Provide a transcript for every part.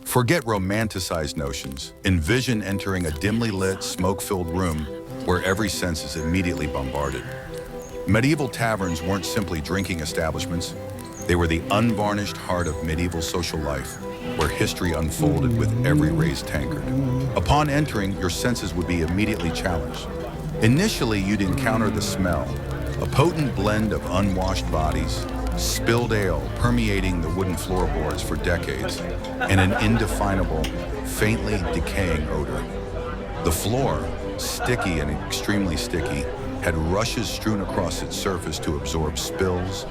Forget romanticized notions. Envision entering a dimly lit, smoke-filled room where every sense is immediately bombarded. Medieval taverns weren't simply drinking establishments. They were the unvarnished heart of medieval social life, where history unfolded with every raised tankard. Upon entering, your senses would be immediately challenged. Initially, you'd encounter the smell, a potent blend of unwashed bodies, spilled ale permeating the wooden floorboards for decades, and an indefinable, faintly decaying odor. The floor, sticky and extremely sticky, had rushes strewn across its surface to absorb spills,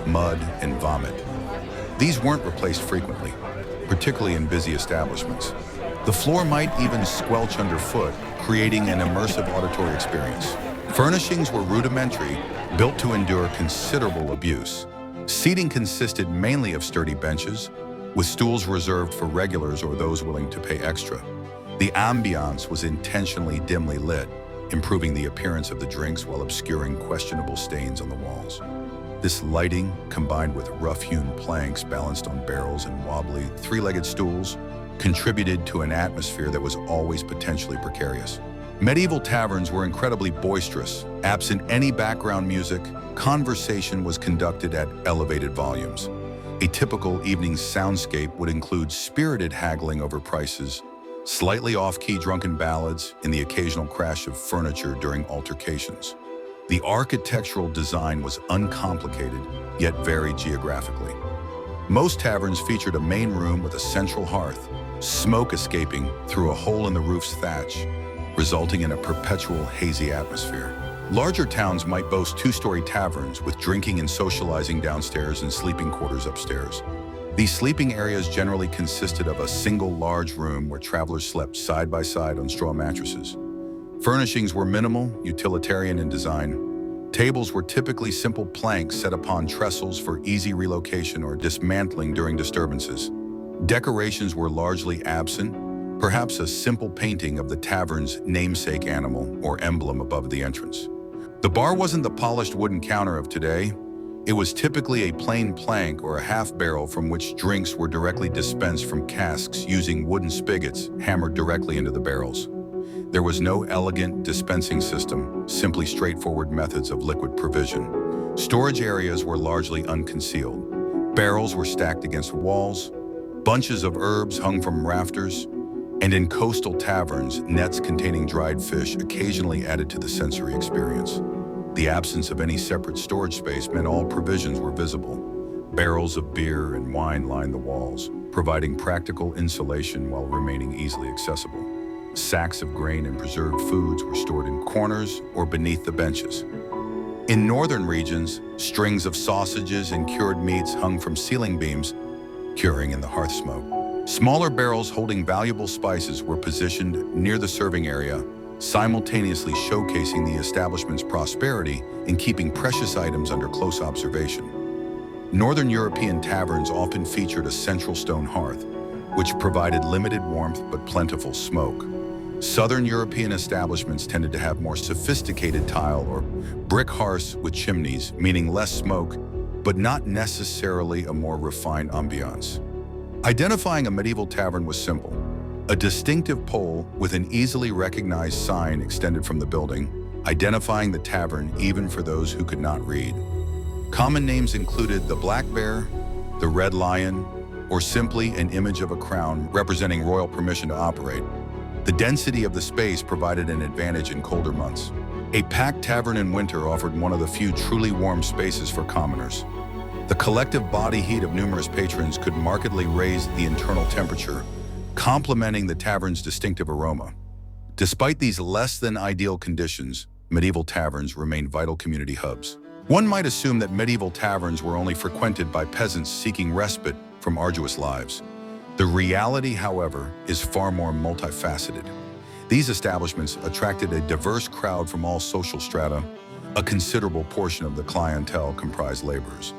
mud, and vomit. These weren't replaced frequently, particularly in busy establishments. The floor might even squelch underfoot, creating an immersive auditory experience. Furnishings were rudimentary, built to endure considerable abuse. Seating consisted mainly of sturdy benches, with stools reserved for regulars or those willing to pay extra. The ambiance was intentionally dimly lit, improving the appearance of the drinks while obscuring questionable stains on the walls. This lighting, combined with rough-hewn planks balanced on barrels and wobbly, three-legged stools, contributed to an atmosphere that was always potentially precarious. Medieval taverns were incredibly boisterous. Absent any background music, conversation was conducted at elevated volumes. A typical evening soundscape would include spirited haggling over prices, slightly off-key drunken ballads, and the occasional crash of furniture during altercations. The architectural design was uncomplicated, yet varied geographically. Most taverns featured a main room with a central hearth, smoke escaping through a hole in the roof's thatch, resulting in a perpetual hazy atmosphere. Larger towns might boast two-story taverns with drinking and socializing downstairs and sleeping quarters upstairs. These sleeping areas generally consisted of a single large room where travelers slept side by side on straw mattresses. Furnishings were minimal, utilitarian in design. Tables were typically simple planks set upon trestles for easy relocation or dismantling during disturbances. Decorations were largely absent, perhaps a simple painting of the tavern's namesake animal or emblem above the entrance. The bar wasn't the polished wooden counter of today. It was typically a plain plank or a half barrel from which drinks were directly dispensed from casks using wooden spigots hammered directly into the barrels. There was no elegant dispensing system, simply straightforward methods of liquid provision. Storage areas were largely unconcealed. Barrels were stacked against walls, bunches of herbs hung from rafters, and in coastal taverns, nets containing dried fish occasionally added to the sensory experience. The absence of any separate storage space meant all provisions were visible. Barrels of beer and wine lined the walls, providing practical insulation while remaining easily accessible. Sacks of grain and preserved foods were stored in corners or beneath the benches. In northern regions, strings of sausages and cured meats hung from ceiling beams, curing in the hearth smoke. Smaller barrels holding valuable spices were positioned near the serving area, simultaneously showcasing the establishment's prosperity and keeping precious items under close observation. Northern European taverns often featured a central stone hearth, which provided limited warmth but plentiful smoke. Southern European establishments tended to have more sophisticated tile or brick hearths with chimneys, meaning less smoke, but not necessarily a more refined ambiance. Identifying a medieval tavern was simple. A distinctive pole with an easily recognized sign extended from the building, identifying the tavern even for those who could not read. Common names included the Black Bear, the Red Lion, or simply an image of a crown representing royal permission to operate. The density of the space provided an advantage in colder months. A packed tavern in winter offered one of the few truly warm spaces for commoners. The collective body heat of numerous patrons could markedly raise the internal temperature, complementing the tavern's distinctive aroma. Despite these less than ideal conditions, medieval taverns remained vital community hubs. One might assume that medieval taverns were only frequented by peasants seeking respite from arduous lives. The reality, however, is far more multifaceted. These establishments attracted a diverse crowd from all social strata. A considerable portion of the clientele comprised laborers.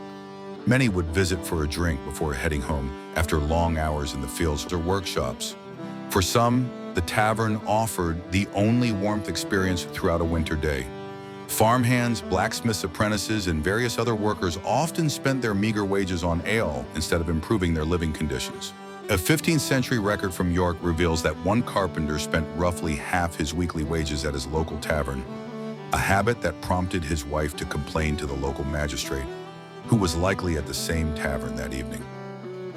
Many would visit for a drink before heading home after long hours in the fields or workshops. For some, the tavern offered the only warmth experience throughout a winter day. Farmhands, blacksmiths' apprentices, and various other workers often spent their meager wages on ale instead of improving their living conditions. A 15th century record from York reveals that one carpenter spent roughly half his weekly wages at his local tavern, a habit that prompted his wife to complain to the local magistrate, who was likely at the same tavern that evening.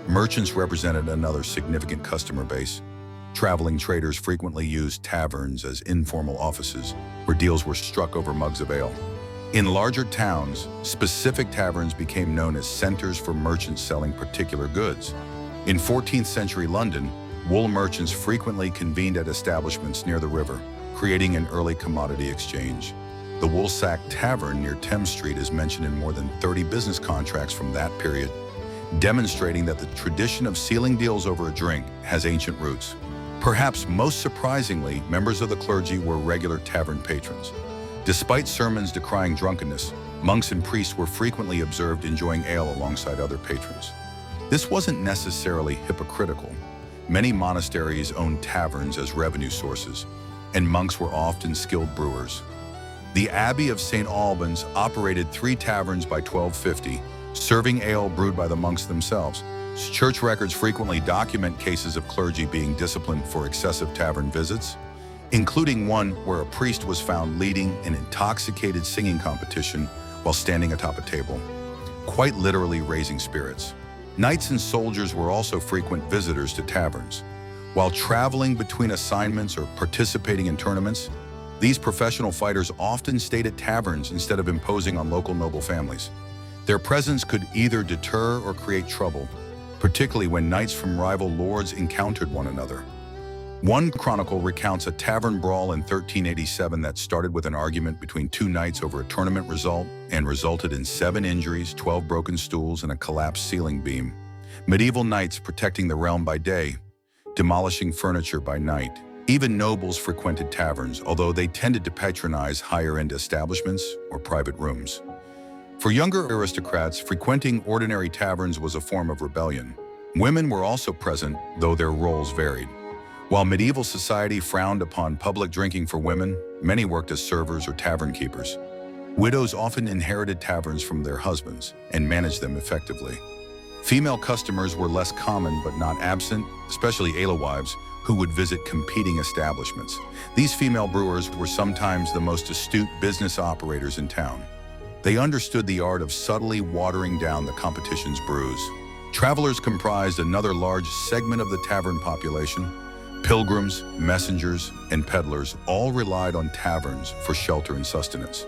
Merchants represented another significant customer base. Traveling traders frequently used taverns as informal offices where deals were struck over mugs of ale. In larger towns, specific taverns became known as centers for merchants selling particular goods. In 14th century London, wool merchants frequently convened at establishments near the river, creating an early commodity exchange. The Woolsack Tavern near Thames Street is mentioned in more than 30 business contracts from that period, demonstrating that the tradition of sealing deals over a drink has ancient roots. Perhaps most surprisingly, members of the clergy were regular tavern patrons. Despite sermons decrying drunkenness, monks and priests were frequently observed enjoying ale alongside other patrons. This wasn't necessarily hypocritical. Many monasteries owned taverns as revenue sources, and monks were often skilled brewers. The Abbey of St. Albans operated 3 taverns by 1250, serving ale brewed by the monks themselves. Church records frequently document cases of clergy being disciplined for excessive tavern visits, including one where a priest was found leading an intoxicated singing competition while standing atop a table, quite literally raising spirits. Knights and soldiers were also frequent visitors to taverns. While traveling between assignments or participating in tournaments, these professional fighters often stayed at taverns instead of imposing on local noble families. Their presence could either deter or create trouble, particularly when knights from rival lords encountered one another. One chronicle recounts a tavern brawl in 1387 that started with an argument between 2 knights over a tournament result and resulted in 7 injuries, 12 broken stools, and a collapsed ceiling beam. Medieval knights protecting the realm by day, demolishing furniture by night. Even nobles frequented taverns, although they tended to patronize higher-end establishments or private rooms. For younger aristocrats, frequenting ordinary taverns was a form of rebellion. Women were also present, though their roles varied. While medieval society frowned upon public drinking for women, many worked as servers or tavern keepers. Widows often inherited taverns from their husbands and managed them effectively. Female customers were less common but not absent, especially alewives, who would visit competing establishments. These female brewers were sometimes the most astute business operators in town. They understood the art of subtly watering down the competition's brews. Travelers comprised another large segment of the tavern population. Pilgrims, messengers, and peddlers all relied on taverns for shelter and sustenance.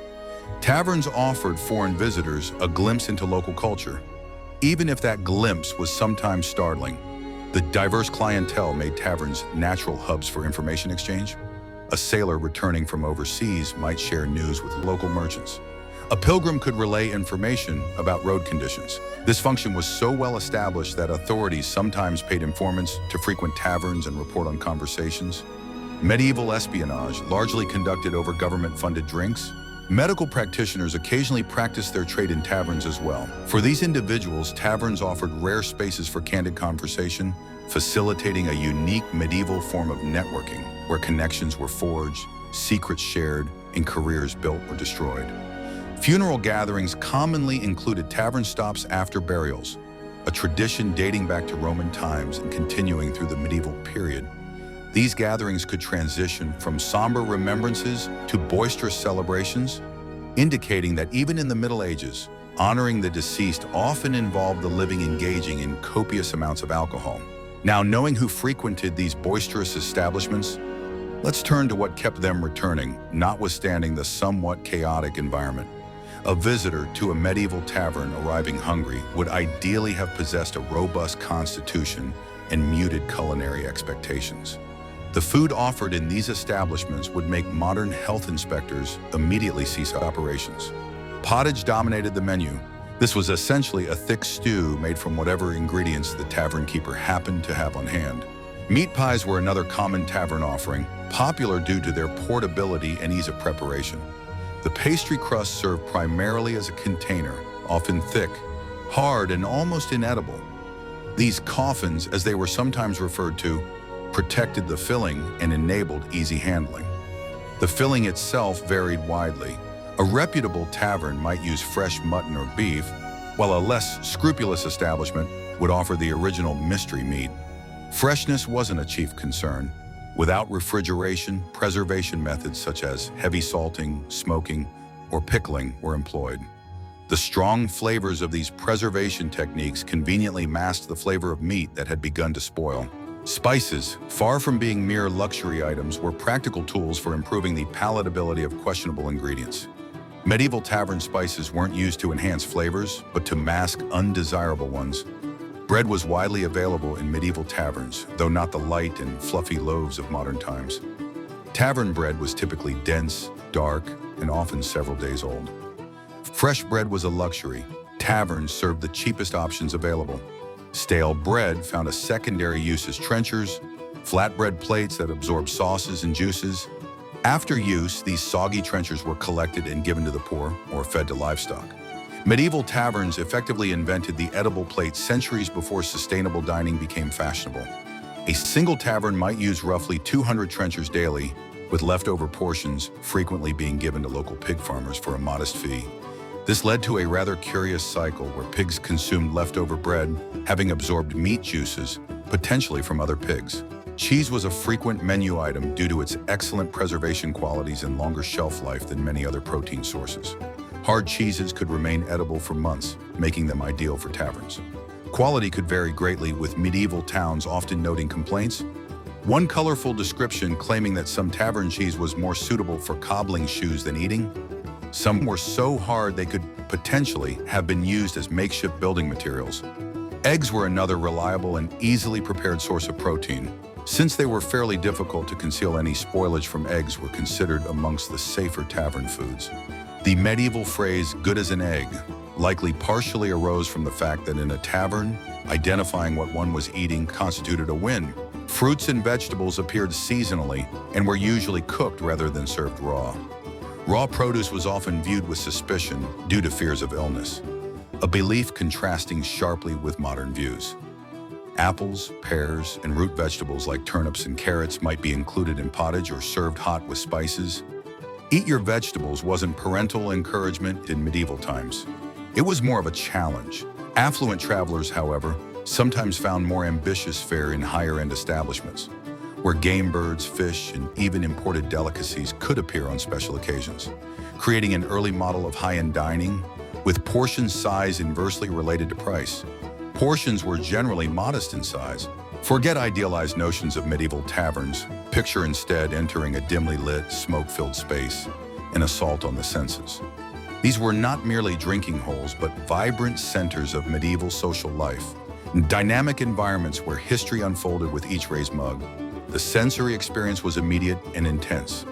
Taverns offered foreign visitors a glimpse into local culture. Even if that glimpse was sometimes startling, the diverse clientele made taverns natural hubs for information exchange. A sailor returning from overseas might share news with local merchants. A pilgrim could relay information about road conditions. This function was so well established that authorities sometimes paid informants to frequent taverns and report on conversations. Medieval espionage, largely conducted over government-funded drinks. Medical practitioners occasionally practiced their trade in taverns as well. For these individuals, taverns offered rare spaces for candid conversation, facilitating a unique medieval form of networking where connections were forged, secrets shared, and careers built or destroyed. Funeral gatherings commonly included tavern stops after burials, a tradition dating back to Roman times and continuing through the medieval period. These gatherings could transition from somber remembrances to boisterous celebrations, indicating that even in the Middle Ages, honoring the deceased often involved the living engaging in copious amounts of alcohol. Now, knowing who frequented these boisterous establishments, let's turn to what kept them returning, notwithstanding the somewhat chaotic environment. A visitor to a medieval tavern arriving hungry would ideally have possessed a robust constitution and muted culinary expectations. The food offered in these establishments would make modern health inspectors immediately cease operations. Pottage dominated the menu. This was essentially a thick stew made from whatever ingredients the tavern keeper happened to have on hand. Meat pies were another common tavern offering, popular due to their portability and ease of preparation. The pastry crust served primarily as a container, often thick, hard, and almost inedible. These coffins, as they were sometimes referred to, protected the filling and enabled easy handling. The filling itself varied widely. A reputable tavern might use fresh mutton or beef, while a less scrupulous establishment would offer the original mystery meat. Freshness wasn't a chief concern. Without refrigeration, preservation methods such as heavy salting, smoking, or pickling were employed. The strong flavors of these preservation techniques conveniently masked the flavor of meat that had begun to spoil. Spices, far from being mere luxury items, were practical tools for improving the palatability of questionable ingredients. Medieval tavern spices weren't used to enhance flavors, but to mask undesirable ones. Bread was widely available in medieval taverns, though not the light and fluffy loaves of modern times. Tavern bread was typically dense, dark, and often several days old. Fresh bread was a luxury. Taverns served the cheapest options available. Stale bread found a secondary use as trenchers, flatbread plates that absorbed sauces and juices. After use, these soggy trenchers were collected and given to the poor or fed to livestock. Medieval taverns effectively invented the edible plate centuries before sustainable dining became fashionable. A single tavern might use roughly 200 trenchers daily, with leftover portions frequently being given to local pig farmers for a modest fee. This led to a rather curious cycle where pigs consumed leftover bread, having absorbed meat juices, potentially from other pigs. Cheese was a frequent menu item due to its excellent preservation qualities and longer shelf life than many other protein sources. Hard cheeses could remain edible for months, making them ideal for taverns. Quality could vary greatly, with medieval towns often noting complaints. One colorful description claiming that some tavern cheese was more suitable for cobbling shoes than eating. Some were so hard they could potentially have been used as makeshift building materials. Eggs were another reliable and easily prepared source of protein. Since they were fairly difficult to conceal, any spoilage from eggs were considered amongst the safer tavern foods. The medieval phrase, "good as an egg," likely partially arose from the fact that in a tavern, identifying what one was eating constituted a win. Fruits and vegetables appeared seasonally and were usually cooked rather than served raw. Raw produce was often viewed with suspicion due to fears of illness, a belief contrasting sharply with modern views. Apples, pears, and root vegetables like turnips and carrots might be included in pottage or served hot with spices. Eat your vegetables wasn't parental encouragement in medieval times. It was more of a challenge. Affluent travelers, however, sometimes found more ambitious fare in higher-end establishments, where game birds, fish, and even imported delicacies could appear on special occasions, creating an early model of high-end dining, with portion size inversely related to price. Portions were generally modest in size. Forget idealized notions of medieval taverns. Picture instead entering a dimly lit, smoke-filled space, an assault on the senses. These were not merely drinking holes, but vibrant centers of medieval social life, dynamic environments where history unfolded with each raised mug. The sensory experience was immediate and intense.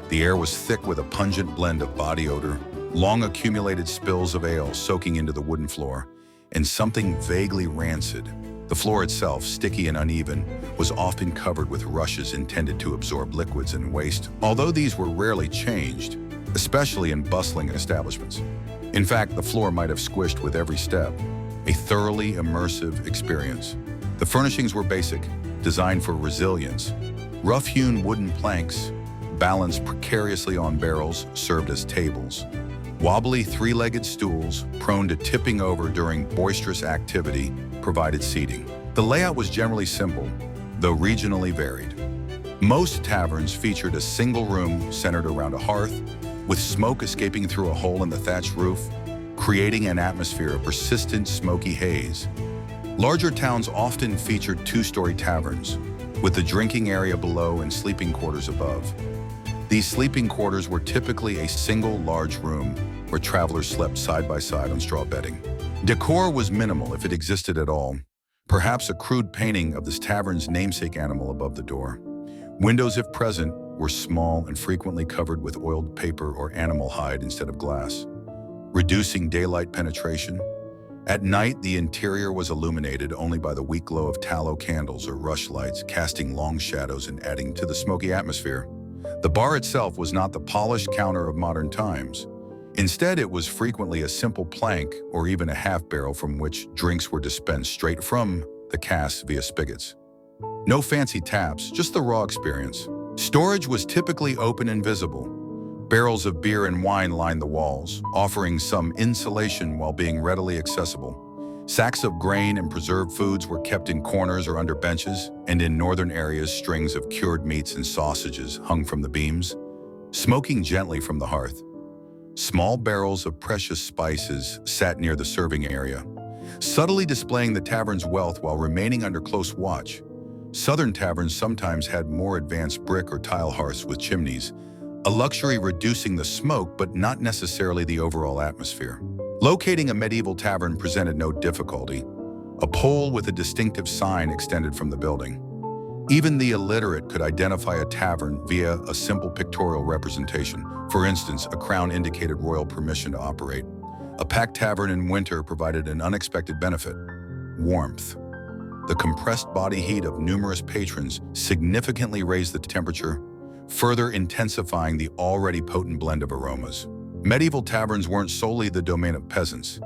The air was thick with a pungent blend of body odor, long accumulated spills of ale soaking into the wooden floor, and something vaguely rancid. The floor itself, sticky and uneven, was often covered with rushes intended to absorb liquids and waste, although these were rarely changed, especially in bustling establishments. In fact, the floor might have squished with every step, a thoroughly immersive experience. The furnishings were basic, designed for resilience. Rough-hewn wooden planks, balanced precariously on barrels, served as tables. Wobbly three-legged stools, prone to tipping over during boisterous activity, provided seating. The layout was generally simple, though regionally varied. Most taverns featured a single room centered around a hearth, with smoke escaping through a hole in the thatched roof, creating an atmosphere of persistent smoky haze. Larger towns often featured two-story taverns, with the drinking area below and sleeping quarters above. These sleeping quarters were typically a single large room where travelers slept side by side on straw bedding. Decor was minimal, if it existed at all, perhaps a crude painting of this tavern's namesake animal above the door. Windows, if present, were small and frequently covered with oiled paper or animal hide instead of glass, reducing daylight penetration. At night, the interior was illuminated only by the weak glow of tallow candles or rushlights, casting long shadows and adding to the smoky atmosphere. The bar itself was not the polished counter of modern times. Instead, it was frequently a simple plank or even a half barrel from which drinks were dispensed straight from the casks via spigots. No fancy taps, just the raw experience. Storage was typically open and visible. Barrels of beer and wine lined the walls, offering some insulation while being readily accessible. Sacks of grain and preserved foods were kept in corners or under benches, and in northern areas, strings of cured meats and sausages hung from the beams, smoking gently from the hearth. Small barrels of precious spices sat near the serving area, subtly displaying the tavern's wealth while remaining under close watch. Southern taverns sometimes had more advanced brick or tile hearths with chimneys, a luxury reducing the smoke but not necessarily the overall atmosphere. Locating a medieval tavern presented no difficulty. A pole with a distinctive sign extended from the building. Even the illiterate could identify a tavern via a simple pictorial representation. For instance, a crown indicated royal permission to operate. A packed tavern in winter provided an unexpected benefit: warmth. The compressed body heat of numerous patrons significantly raised the temperature, further intensifying the already potent blend of aromas. Medieval taverns weren't solely the domain of peasants.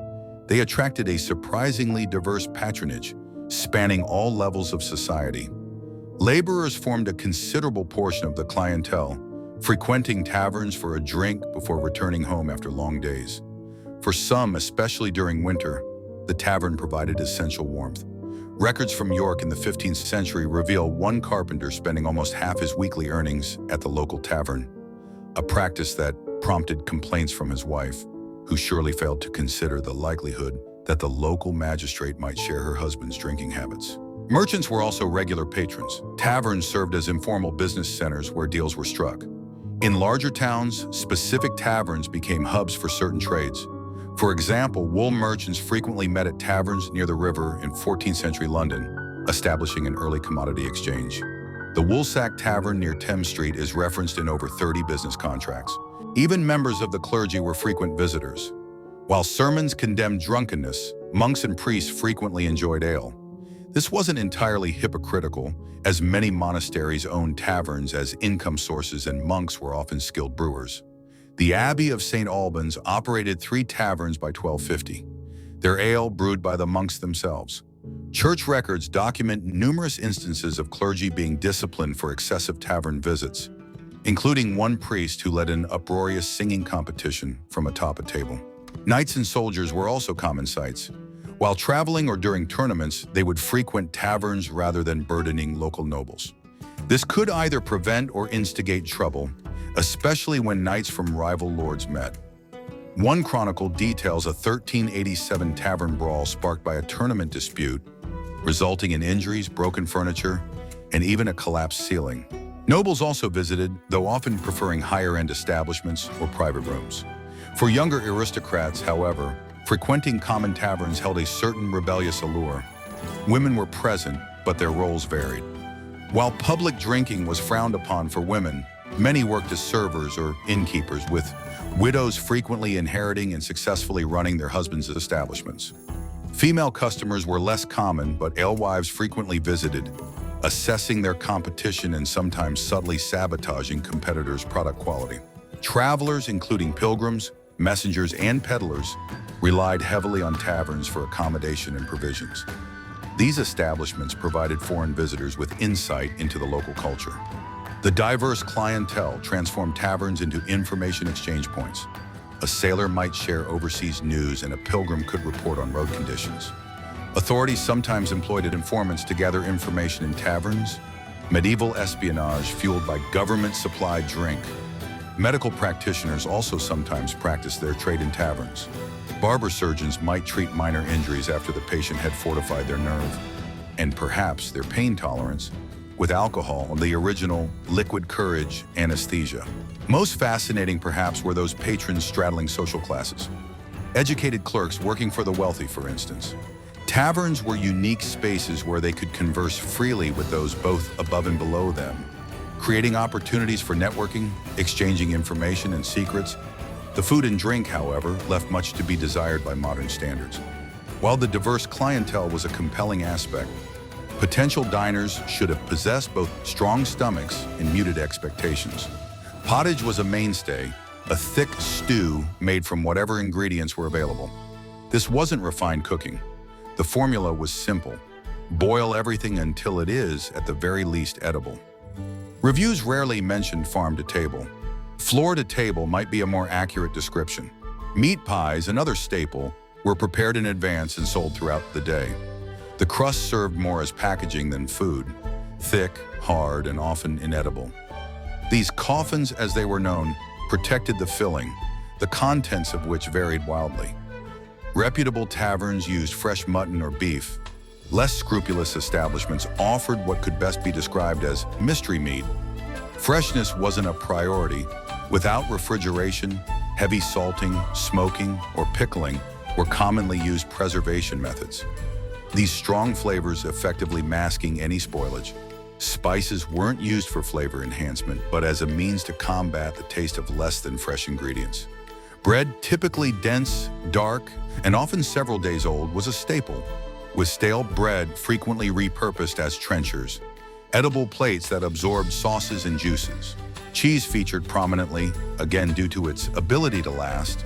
They attracted a surprisingly diverse patronage, spanning all levels of society. Laborers formed a considerable portion of the clientele, frequenting taverns for a drink before returning home after long days. For some, especially during winter, the tavern provided essential warmth. Records from York in the 15th century reveal one carpenter spending almost half his weekly earnings at the local tavern, a practice that prompted complaints from his wife, who surely failed to consider the likelihood that the local magistrate might share her husband's drinking habits. Merchants were also regular patrons. Taverns served as informal business centers where deals were struck. In larger towns, specific taverns became hubs for certain trades. For example, wool merchants frequently met at taverns near the river in 14th century London, establishing an early commodity exchange. The Woolsack Tavern near Thames Street is referenced in over 30 business contracts. Even members of the clergy were frequent visitors. While sermons condemned drunkenness, monks and priests frequently enjoyed ale. This wasn't entirely hypocritical, as many monasteries owned taverns as income sources and monks were often skilled brewers. The Abbey of St. Albans operated 3 taverns by 1250, their ale brewed by the monks themselves. Church records document numerous instances of clergy being disciplined for excessive tavern visits, including one priest who led an uproarious singing competition from atop a table. Knights and soldiers were also common sights. While traveling or during tournaments, they would frequent taverns rather than burdening local nobles. This could either prevent or instigate trouble, especially when knights from rival lords met. One chronicle details a 1387 tavern brawl sparked by a tournament dispute, resulting in injuries, broken furniture, and even a collapsed ceiling. Nobles also visited, though often preferring higher-end establishments or private rooms. For younger aristocrats, however, frequenting common taverns held a certain rebellious allure. Women were present, but their roles varied. While public drinking was frowned upon for women, many worked as servers or innkeepers, with widows frequently inheriting and successfully running their husbands' establishments. Female customers were less common, but alewives frequently visited, assessing their competition and sometimes subtly sabotaging competitors' product quality. Travelers, including pilgrims, messengers, and peddlers, relied heavily on taverns for accommodation and provisions. These establishments provided foreign visitors with insight into the local culture. The diverse clientele transformed taverns into information exchange points. A sailor might share overseas news and a pilgrim could report on road conditions. Authorities sometimes employed informants to gather information in taverns. Medieval espionage fueled by government-supplied drink. Medical practitioners also sometimes practiced their trade in taverns. Barber surgeons might treat minor injuries after the patient had fortified their nerve, and perhaps their pain tolerance, with alcohol, the original liquid courage anesthesia. Most fascinating perhaps were those patrons straddling social classes. Educated clerks working for the wealthy, for instance. Taverns were unique spaces where they could converse freely with those both above and below them, creating opportunities for networking, exchanging information and secrets. The food and drink, however, left much to be desired by modern standards. While the diverse clientele was a compelling aspect, potential diners should have possessed both strong stomachs and muted expectations. Pottage was a mainstay, a thick stew made from whatever ingredients were available. This wasn't refined cooking. The formula was simple: boil everything until it is, at the very least, edible. Reviews rarely mentioned farm to table. Floor to table might be a more accurate description. Meat pies, another staple, were prepared in advance and sold throughout the day. The crust served more as packaging than food, thick, hard, and often inedible. These coffins, as they were known, protected the filling, the contents of which varied wildly. Reputable taverns used fresh mutton or beef. Less scrupulous establishments offered what could best be described as mystery meat. Freshness wasn't a priority. Without refrigeration, heavy salting, smoking, or pickling were commonly used preservation methods. These strong flavors effectively masking any spoilage. Spices weren't used for flavor enhancement, but as a means to combat the taste of less than fresh ingredients. Bread, typically dense, dark, and often several days old, was a staple, with stale bread frequently repurposed as trenchers, edible plates that absorbed sauces and juices. Cheese featured prominently, again due to its ability to last,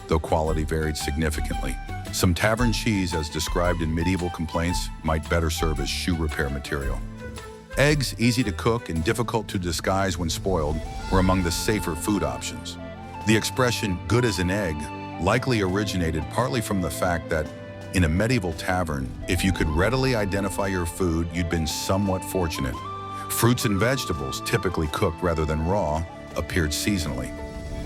though quality varied significantly. Some tavern cheese, as described in medieval complaints, might better serve as shoe repair material. Eggs, easy to cook and difficult to disguise when spoiled, were among the safer food options. The expression, "good as an egg," likely originated partly from the fact that in a medieval tavern, if you could readily identify your food, you'd been somewhat fortunate. Fruits and vegetables, typically cooked rather than raw, appeared seasonally.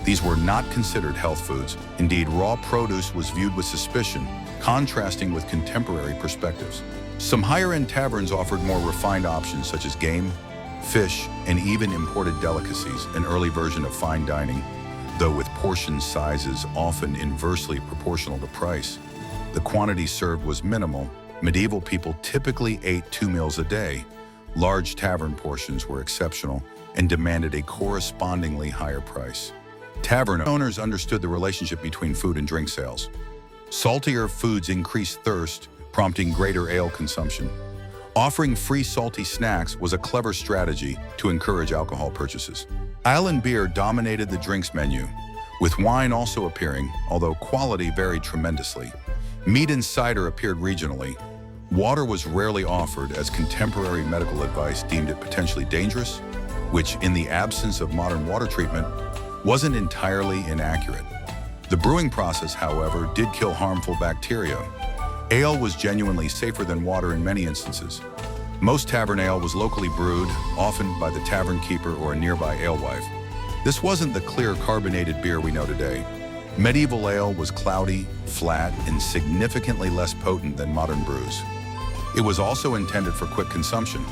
These were not considered health foods. Indeed, raw produce was viewed with suspicion, contrasting with contemporary perspectives. Some higher-end taverns offered more refined options such as game, fish, and even imported delicacies, an early version of fine dining, though with portion sizes often inversely proportional to price. The quantity served was minimal. Medieval people typically ate 2 meals a day. Large tavern portions were exceptional and demanded a correspondingly higher price. Tavern owners understood the relationship between food and drink sales. Saltier foods increased thirst, prompting greater ale consumption. Offering free salty snacks was a clever strategy to encourage alcohol purchases. Ale and beer dominated the drinks menu, with wine also appearing, although quality varied tremendously. Meat and cider appeared regionally. Water was rarely offered as contemporary medical advice deemed it potentially dangerous, which, in the absence of modern water treatment, wasn't entirely inaccurate. The brewing process, however, did kill harmful bacteria. Ale was genuinely safer than water in many instances. Most tavern ale was locally brewed, often by the tavern keeper or a nearby alewife. This wasn't the clear carbonated beer we know today. Medieval ale was cloudy, flat, and significantly less potent than modern brews. It was also intended for quick consumption.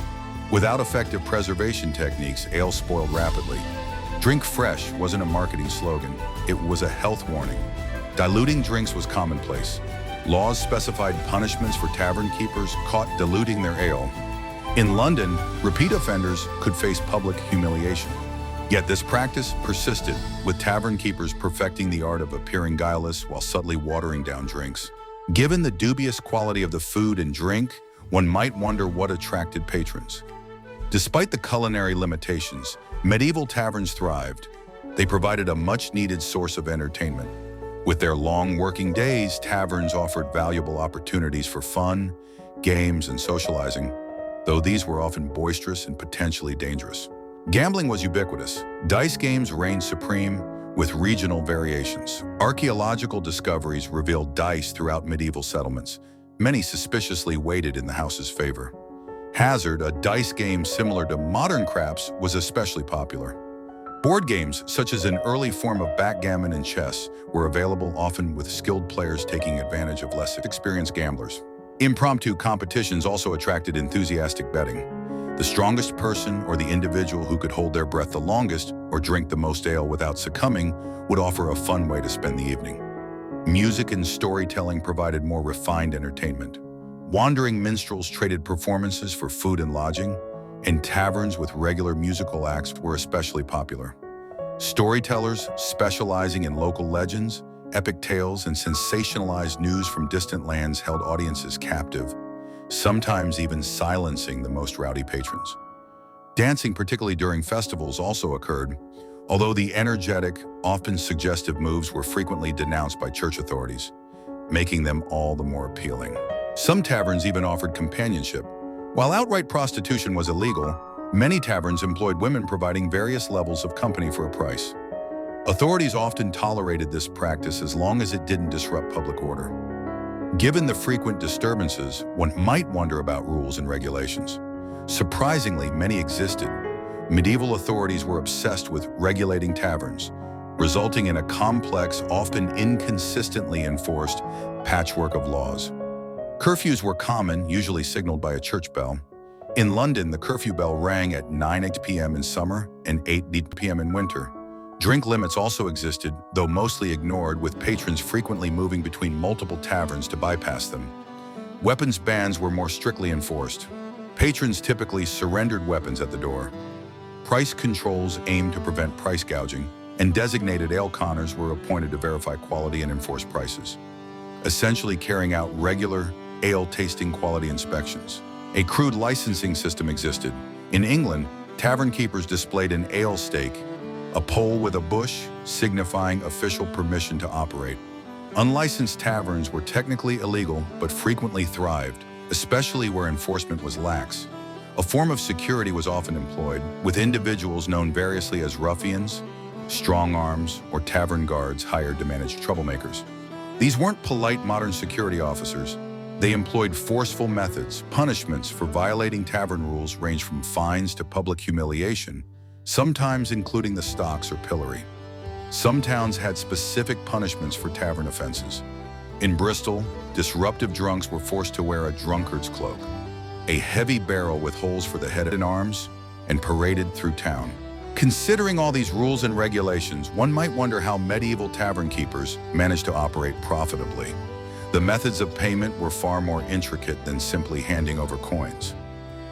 Without effective preservation techniques, ale spoiled rapidly. Drink fresh wasn't a marketing slogan, it was a health warning. Diluting drinks was commonplace. Laws specified punishments for tavern keepers caught diluting their ale. In London, repeat offenders could face public humiliation. Yet this practice persisted, with tavern keepers perfecting the art of appearing guileless while subtly watering down drinks. Given the dubious quality of the food and drink, one might wonder what attracted patrons. Despite the culinary limitations, medieval taverns thrived. They provided a much-needed source of entertainment. With their long working days, taverns offered valuable opportunities for fun, games, and socializing, though these were often boisterous and potentially dangerous. Gambling was ubiquitous. Dice games reigned supreme, with regional variations. Archaeological discoveries revealed dice throughout medieval settlements, many suspiciously weighted in the house's favor. Hazard, a dice game similar to modern craps, was especially popular. Board games, such as an early form of backgammon and chess, were available, often with skilled players taking advantage of less experienced gamblers. Impromptu competitions also attracted enthusiastic betting. The strongest person or the individual who could hold their breath the longest or drink the most ale without succumbing would offer a fun way to spend the evening. Music and storytelling provided more refined entertainment. Wandering minstrels traded performances for food and lodging, and taverns with regular musical acts were especially popular. Storytellers, specializing in local legends, epic tales, and sensationalized news from distant lands held audiences captive, sometimes even silencing the most rowdy patrons. Dancing, particularly during festivals, also occurred, although the energetic, often suggestive moves were frequently denounced by church authorities, making them all the more appealing. Some taverns even offered companionship. While outright prostitution was illegal, many taverns employed women providing various levels of company for a price. Authorities often tolerated this practice as long as it didn't disrupt public order. Given the frequent disturbances, one might wonder about rules and regulations. Surprisingly, many existed. Medieval authorities were obsessed with regulating taverns, resulting in a complex, often inconsistently enforced, patchwork of laws. Curfews were common, usually signaled by a church bell. In London, the curfew bell rang at 9 p.m. in summer and 8 p.m. in winter. Drink limits also existed, though mostly ignored, with patrons frequently moving between multiple taverns to bypass them. Weapons bans were more strictly enforced. Patrons typically surrendered weapons at the door. Price controls aimed to prevent price gouging, and designated ale conners were appointed to verify quality and enforce prices, essentially carrying out regular ale tasting quality inspections. A crude licensing system existed. In England, tavern keepers displayed an ale stake, a pole with a bush signifying official permission to operate. Unlicensed taverns were technically illegal but frequently thrived, especially where enforcement was lax. A form of security was often employed, with individuals known variously as ruffians, strong arms, or tavern guards hired to manage troublemakers. These weren't polite modern security officers. They employed forceful methods. Punishments for violating tavern rules ranged from fines to public humiliation, sometimes including the stocks or pillory. Some towns had specific punishments for tavern offenses. In Bristol, disruptive drunks were forced to wear a drunkard's cloak, a heavy barrel with holes for the head and arms, and paraded through town. Considering all these rules and regulations, one might wonder how medieval tavern keepers managed to operate profitably. The methods of payment were far more intricate than simply handing over coins.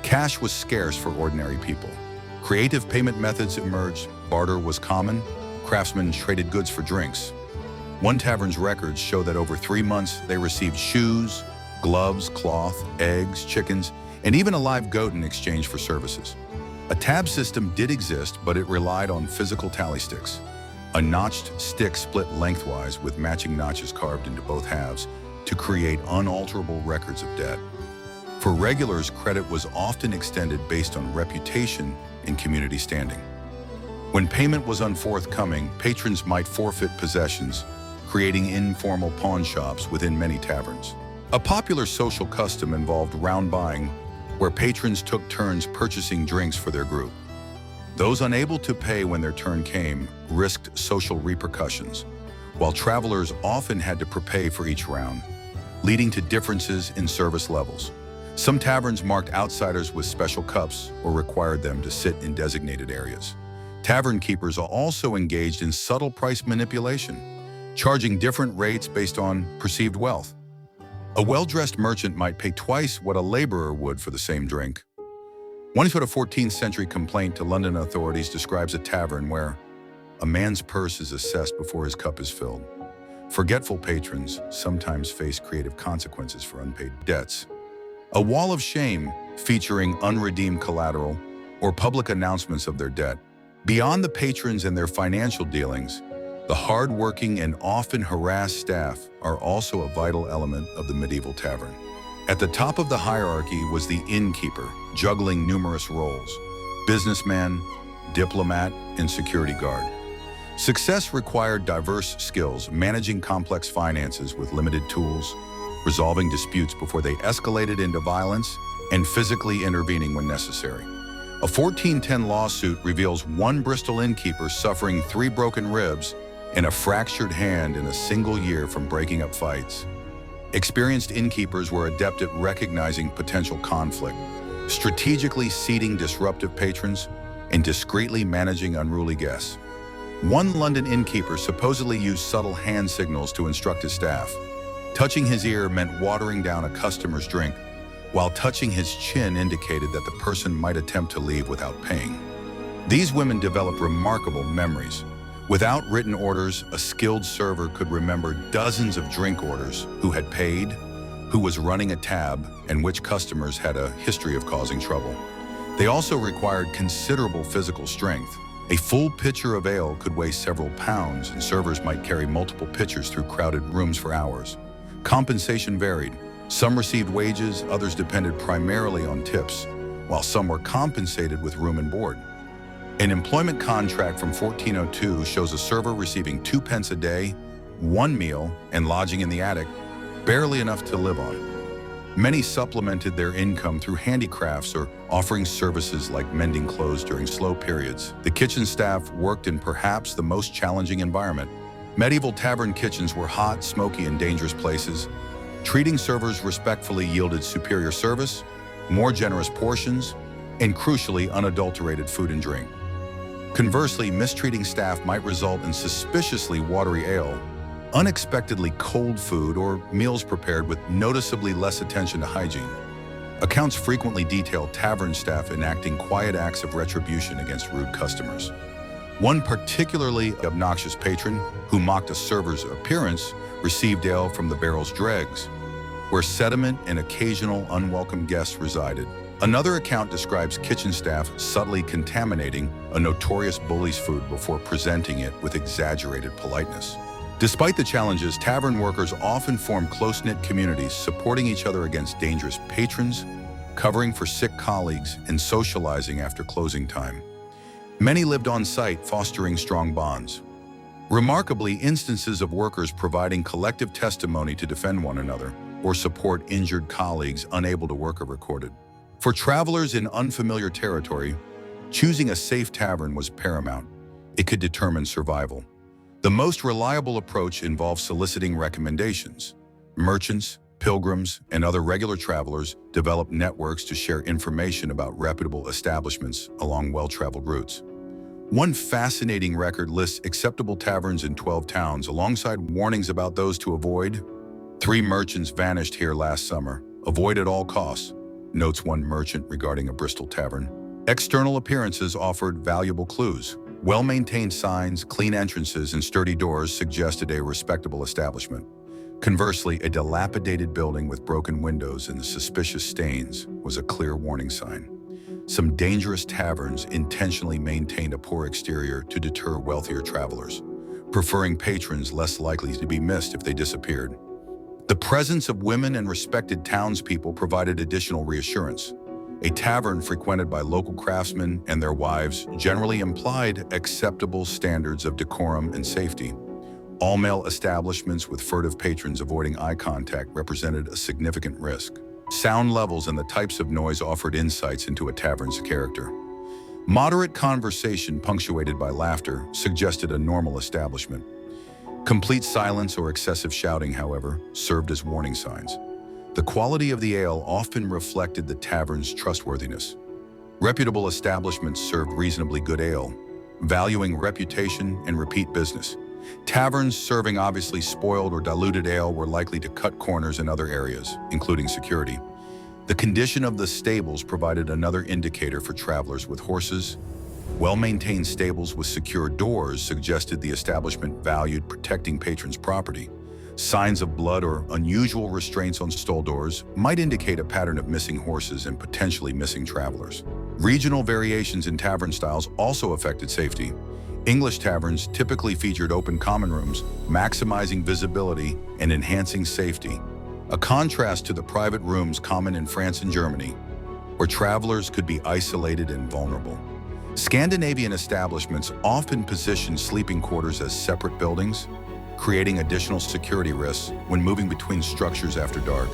Cash was scarce for ordinary people. Creative payment methods emerged. Barter was common. Craftsmen traded goods for drinks. One tavern's records show that over 3 months they received shoes, gloves, cloth, eggs, chickens, and even a live goat in exchange for services. A tab system did exist, but it relied on physical tally sticks. A notched stick split lengthwise with matching notches carved into both halves to create unalterable records of debt. For regulars, credit was often extended based on reputation and community standing. When payment was unforthcoming, patrons might forfeit possessions, creating informal pawn shops within many taverns. A popular social custom involved round buying, where patrons took turns purchasing drinks for their group. Those unable to pay when their turn came risked social repercussions, while travelers often had to prepay for each round, leading to differences in service levels. Some taverns marked outsiders with special cups or required them to sit in designated areas. Tavern keepers are also engaged in subtle price manipulation, charging different rates based on perceived wealth. A well-dressed merchant might pay twice what a laborer would for the same drink. One 14th century complaint to London authorities describes a tavern where a man's purse is assessed before his cup is filled. Forgetful patrons sometimes face creative consequences for unpaid debts. A wall of shame featuring unredeemed collateral or public announcements of their debt. Beyond the patrons and their financial dealings, the hardworking and often harassed staff are also a vital element of the medieval tavern. At the top of the hierarchy was the innkeeper, juggling numerous roles: businessman, diplomat, and security guard. Success required diverse skills, managing complex finances with limited tools, resolving disputes before they escalated into violence, and physically intervening when necessary. A 1410 lawsuit reveals one Bristol innkeeper suffering 3 broken ribs and a fractured hand in a single year from breaking up fights. Experienced innkeepers were adept at recognizing potential conflict, strategically seating disruptive patrons, and discreetly managing unruly guests. One London innkeeper supposedly used subtle hand signals to instruct his staff. Touching his ear meant watering down a customer's drink, while touching his chin indicated that the person might attempt to leave without paying. These women developed remarkable memories. Without written orders, a skilled server could remember dozens of drink orders, who had paid, who was running a tab, and which customers had a history of causing trouble. They also required considerable physical strength. A full pitcher of ale could weigh several pounds, and servers might carry multiple pitchers through crowded rooms for hours. Compensation varied. Some received wages, others depended primarily on tips, while some were compensated with room and board. An employment contract from 1402 shows a server receiving 2 pence a day, 1 meal, and lodging in the attic. barely enough to live on. Many supplemented their income through handicrafts or offering services like mending clothes during slow periods. The kitchen staff worked in perhaps the most challenging environment. Medieval tavern kitchens were hot, smoky, and dangerous places. Treating servers respectfully yielded superior service, more generous portions, and crucially, unadulterated food and drink. Conversely, mistreating staff might result in suspiciously watery ale, unexpectedly cold food, or meals prepared with noticeably less attention to hygiene. Accounts frequently detail tavern staff enacting quiet acts of retribution against rude customers. One particularly obnoxious patron, who mocked a server's appearance, received ale from the barrel's dregs, where sediment and occasional unwelcome guests resided. Another account describes kitchen staff subtly contaminating a notorious bully's food before presenting it with exaggerated politeness. Despite the challenges, tavern workers often form close-knit communities, supporting each other against dangerous patrons, covering for sick colleagues, and socializing after closing time. Many lived on site, fostering strong bonds. Remarkably, instances of workers providing collective testimony to defend one another or support injured colleagues unable to work are recorded. For travelers in unfamiliar territory, choosing a safe tavern was paramount. It could determine survival. The most reliable approach involves soliciting recommendations. Merchants, pilgrims, and other regular travelers develop networks to share information about reputable establishments along well-traveled routes. One fascinating record lists acceptable taverns in 12 towns alongside warnings about those to avoid. 3 merchants vanished here last summer. Avoid at all costs, notes one merchant regarding a Bristol tavern. External appearances offered valuable clues. Well-maintained signs, clean entrances, and sturdy doors suggested a respectable establishment. Conversely, a dilapidated building with broken windows and suspicious stains was a clear warning sign. Some dangerous taverns intentionally maintained a poor exterior to deter wealthier travelers, preferring patrons less likely to be missed if they disappeared. The presence of women and respected townspeople provided additional reassurance. A tavern frequented by local craftsmen and their wives generally implied acceptable standards of decorum and safety. All-male establishments with furtive patrons avoiding eye contact represented a significant risk. Sound levels and the types of noise offered insights into a tavern's character. Moderate conversation punctuated by laughter suggested a normal establishment. Complete silence or excessive shouting, however, served as warning signs. The quality of the ale often reflected the tavern's trustworthiness. Reputable establishments served reasonably good ale, valuing reputation and repeat business. Taverns serving obviously spoiled or diluted ale were likely to cut corners in other areas, including security. The condition of the stables provided another indicator for travelers with horses. Well-maintained stables with secure doors suggested the establishment valued protecting patrons' property. Signs of blood or unusual restraints on stall doors might indicate a pattern of missing horses and potentially missing travelers. Regional variations in tavern styles also affected safety. English taverns typically featured open common rooms, maximizing visibility and enhancing safety, a contrast to the private rooms common in France and Germany, where travelers could be isolated and vulnerable. Scandinavian establishments often positioned sleeping quarters as separate buildings, creating additional security risks when moving between structures after dark.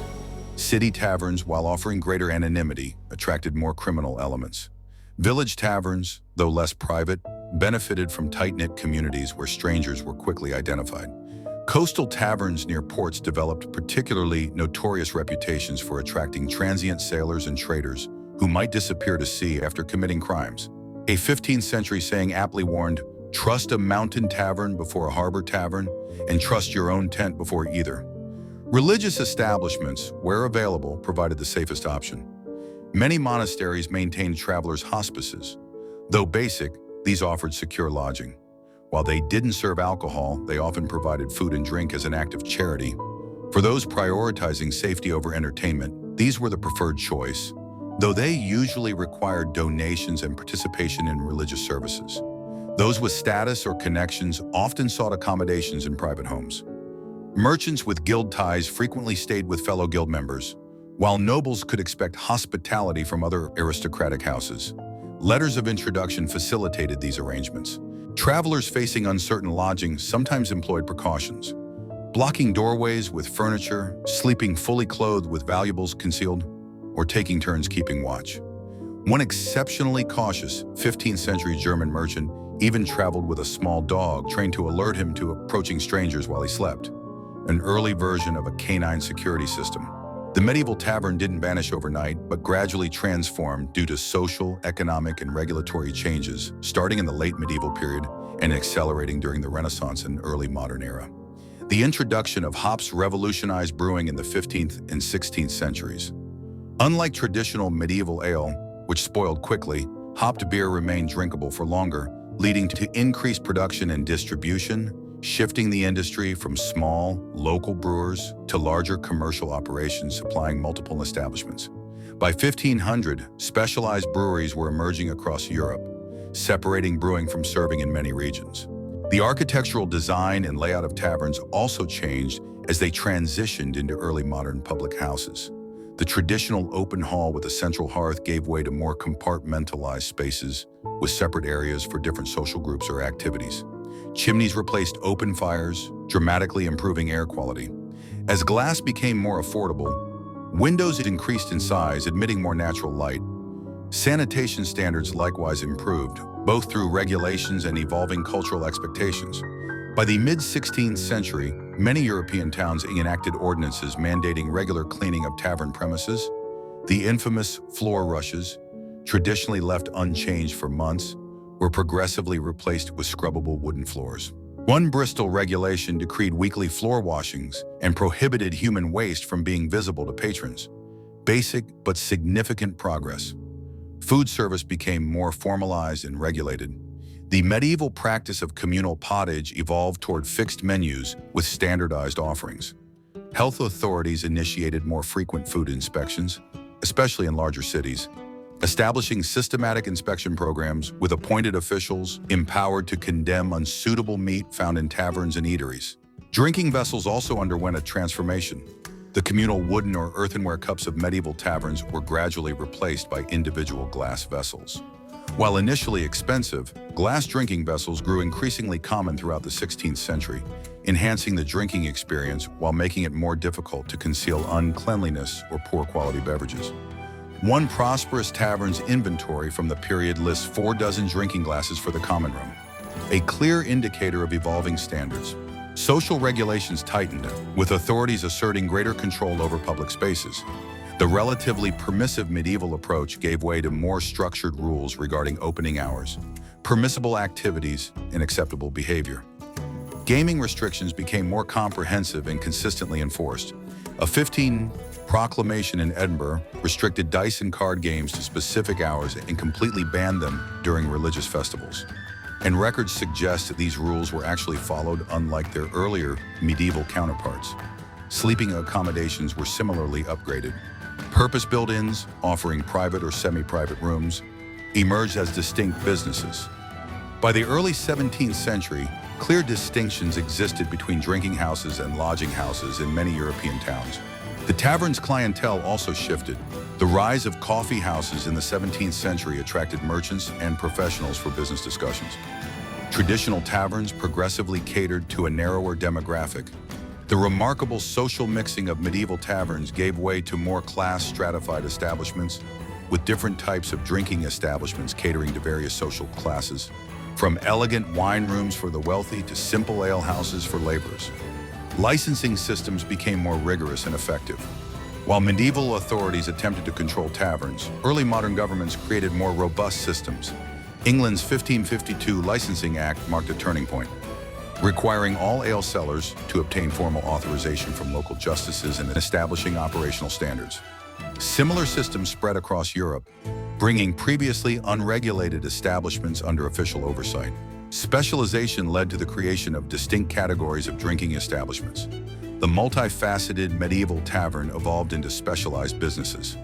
City taverns, while offering greater anonymity, attracted more criminal elements. Village taverns, though less private, benefited from tight-knit communities where strangers were quickly identified. Coastal taverns near ports developed particularly notorious reputations for attracting transient sailors and traders who might disappear to sea after committing crimes. A 15th century saying aptly warned, "Trust a mountain tavern before a harbor tavern, and trust your own tent before either." Religious establishments, where available, provided the safest option. Many monasteries maintained travelers' hospices. Though basic, these offered secure lodging. While they didn't serve alcohol, they often provided food and drink as an act of charity. For those prioritizing safety over entertainment, these were the preferred choice, though they usually required donations and participation in religious services. Those with status or connections often sought accommodations in private homes. Merchants with guild ties frequently stayed with fellow guild members, while nobles could expect hospitality from other aristocratic houses. Letters of introduction facilitated these arrangements. Travelers facing uncertain lodging sometimes employed precautions. blocking doorways with furniture, sleeping fully clothed with valuables concealed, or taking turns keeping watch. One exceptionally cautious 15th century German merchant even traveled with a small dog trained to alert him to approaching strangers while he slept, an early version of a canine security system. The medieval tavern didn't vanish overnight, but gradually transformed due to social, economic, and regulatory changes, starting in the late medieval period and accelerating during the Renaissance and early modern era. The introduction of hops revolutionized brewing in the 15th and 16th centuries. Unlike traditional medieval ale, which spoiled quickly, hopped beer remained drinkable for longer, leading to increased production and distribution, shifting the industry from small, local brewers to larger commercial operations supplying multiple establishments. By 1500, specialized breweries were emerging across Europe, separating brewing from serving in many regions. The architectural design and layout of taverns also changed as they transitioned into early modern public houses. The traditional open hall with a central hearth gave way to more compartmentalized spaces with separate areas for different social groups or activities. Chimneys replaced open fires, dramatically improving air quality. As glass became more affordable, windows increased in size, admitting more natural light. Sanitation standards likewise improved, both through regulations and evolving cultural expectations. By the mid-16th century, many European towns enacted ordinances mandating regular cleaning of tavern premises. The infamous floor rushes, traditionally left unchanged for months, were progressively replaced with scrubbable wooden floors. One Bristol regulation decreed weekly floor washings and prohibited human waste from being visible to patrons. Basic but significant progress. Food service became more formalized and regulated. The medieval practice of communal pottage evolved toward fixed menus with standardized offerings. Health authorities initiated more frequent food inspections, especially in larger cities, establishing systematic inspection programs with appointed officials empowered to condemn unsuitable meat found in taverns and eateries. Drinking vessels also underwent a transformation. The communal wooden or earthenware cups of medieval taverns were gradually replaced by individual glass vessels. While initially expensive, glass drinking vessels grew increasingly common throughout the 16th century, enhancing the drinking experience while making it more difficult to conceal uncleanliness or poor quality beverages. One prosperous tavern's inventory from the period lists 4 dozen drinking glasses for the common room, a clear indicator of evolving standards. Social regulations tightened, with authorities asserting greater control over public spaces. The relatively permissive medieval approach gave way to more structured rules regarding opening hours, permissible activities, and acceptable behavior. Gaming restrictions became more comprehensive and consistently enforced. A 15 proclamation in Edinburgh restricted dice and card games to specific hours and completely banned them during religious festivals. And records suggest that these rules were actually followed, unlike their earlier medieval counterparts. Sleeping accommodations were similarly upgraded. Purpose-built inns, offering private or semi-private rooms, emerged as distinct businesses. By the early 17th century, clear distinctions existed between drinking houses and lodging houses in many European towns. The tavern's clientele also shifted. The rise of coffee houses in the 17th century attracted merchants and professionals for business discussions. Traditional taverns progressively catered to a narrower demographic. The remarkable social mixing of medieval taverns gave way to more class-stratified establishments, with different types of drinking establishments catering to various social classes, from elegant wine rooms for the wealthy to simple ale houses for laborers. Licensing systems became more rigorous and effective. While medieval authorities attempted to control taverns, early modern governments created more robust systems. England's 1552 Licensing Act marked a turning point, requiring all ale sellers to obtain formal authorization from local justices and establishing operational standards. Similar systems spread across Europe, bringing previously unregulated establishments under official oversight. Specialization led to the creation of distinct categories of drinking establishments. The multifaceted medieval tavern evolved into specialized businesses.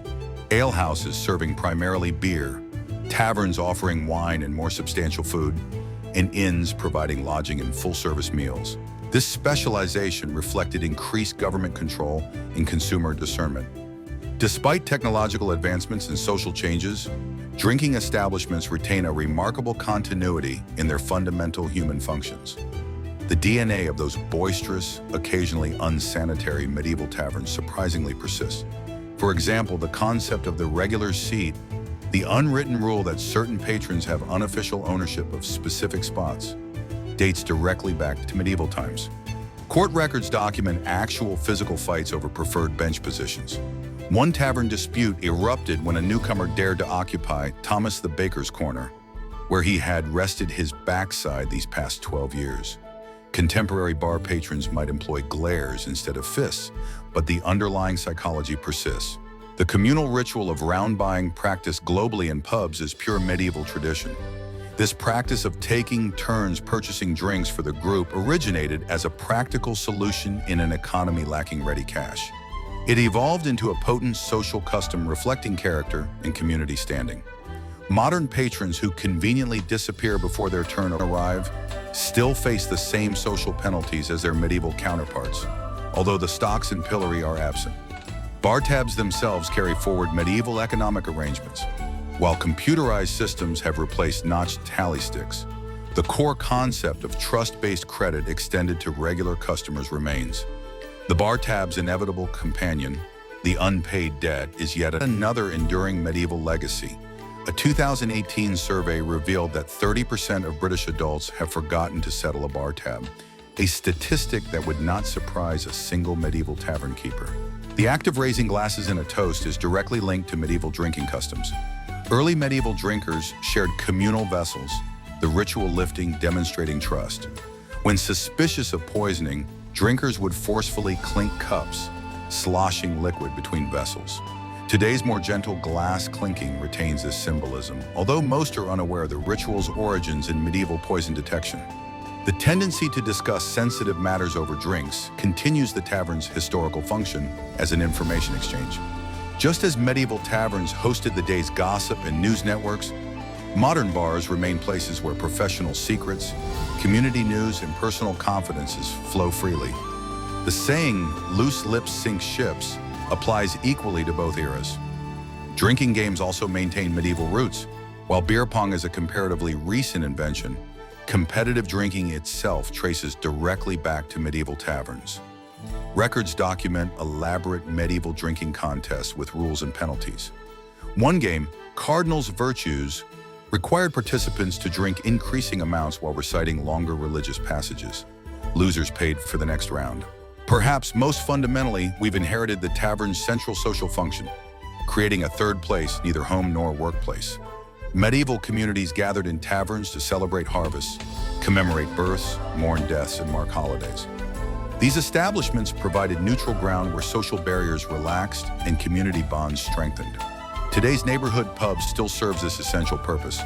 Ale houses serving primarily beer, taverns offering wine and more substantial food, and inns providing lodging and full-service meals. This specialization reflected increased government control and consumer discernment. Despite technological advancements and social changes, drinking establishments retain a remarkable continuity in their fundamental human functions. The DNA of those boisterous, occasionally unsanitary medieval taverns surprisingly persists. For example, the concept of the regular seat, the unwritten rule that certain patrons have unofficial ownership of specific spots, dates directly back to medieval times. Court records document actual physical fights over preferred bench positions. One tavern dispute erupted when a newcomer dared to occupy Thomas the Baker's corner, where he had rested his backside these past 12 years. Contemporary bar patrons might employ glares instead of fists, but the underlying psychology persists. The communal ritual of round buying practiced globally in pubs is pure medieval tradition. This practice of taking turns purchasing drinks for the group originated as a practical solution in an economy lacking ready cash. It evolved into a potent social custom reflecting character and community standing. Modern patrons who conveniently disappear before their turn arrive still face the same social penalties as their medieval counterparts, although the stocks and pillory are absent. Bar tabs themselves carry forward medieval economic arrangements. While computerized systems have replaced notched tally sticks, the core concept of trust-based credit extended to regular customers remains. The bar tab's inevitable companion, the unpaid debt, is yet another enduring medieval legacy. A 2018 survey revealed that 30% of British adults have forgotten to settle a bar tab, a statistic that would not surprise a single medieval tavern keeper. The act of raising glasses in a toast is directly linked to medieval drinking customs. Early medieval drinkers shared communal vessels, the ritual lifting demonstrating trust. When suspicious of poisoning, drinkers would forcefully clink cups, sloshing liquid between vessels. Today's more gentle glass clinking retains this symbolism, although most are unaware of the ritual's origins in medieval poison detection. The tendency to discuss sensitive matters over drinks continues the tavern's historical function as an information exchange. Just as medieval taverns hosted the day's gossip and news networks, modern bars remain places where professional secrets, community news, and personal confidences flow freely. The saying, "loose lips sink ships," applies equally to both eras. Drinking games also maintain medieval roots. While beer pong is a comparatively recent invention, competitive drinking itself traces directly back to medieval taverns. Records document elaborate medieval drinking contests with rules and penalties. One game, Cardinal's Virtues, required participants to drink increasing amounts while reciting longer religious passages. Losers paid for the next round. Perhaps most fundamentally, we've inherited the tavern's central social function, creating a third place, neither home nor workplace. Medieval communities gathered in taverns to celebrate harvests, commemorate births, mourn deaths, and mark holidays. These establishments provided neutral ground where social barriers relaxed and community bonds strengthened. Today's neighborhood pub still serves this essential purpose,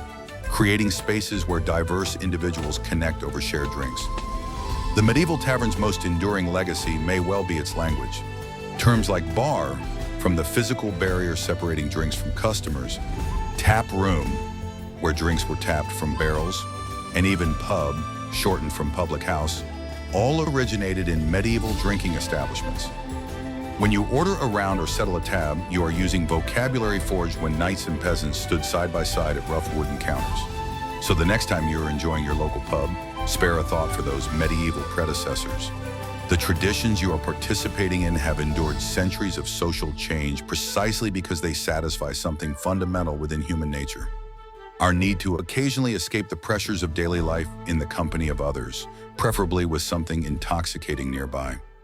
creating spaces where diverse individuals connect over shared drinks. The medieval tavern's most enduring legacy may well be its language. Terms like bar, from the physical barrier separating drinks from customers, tap room, where drinks were tapped from barrels, and even pub, shortened from public house, all originated in medieval drinking establishments. When you order a round or settle a tab, you are using vocabulary forged when knights and peasants stood side by side at rough wooden counters. So the next time you're enjoying your local pub, spare a thought for those medieval predecessors. The traditions you are participating in have endured centuries of social change precisely because they satisfy something fundamental within human nature. Our need to occasionally escape the pressures of daily life in the company of others, preferably with something intoxicating nearby.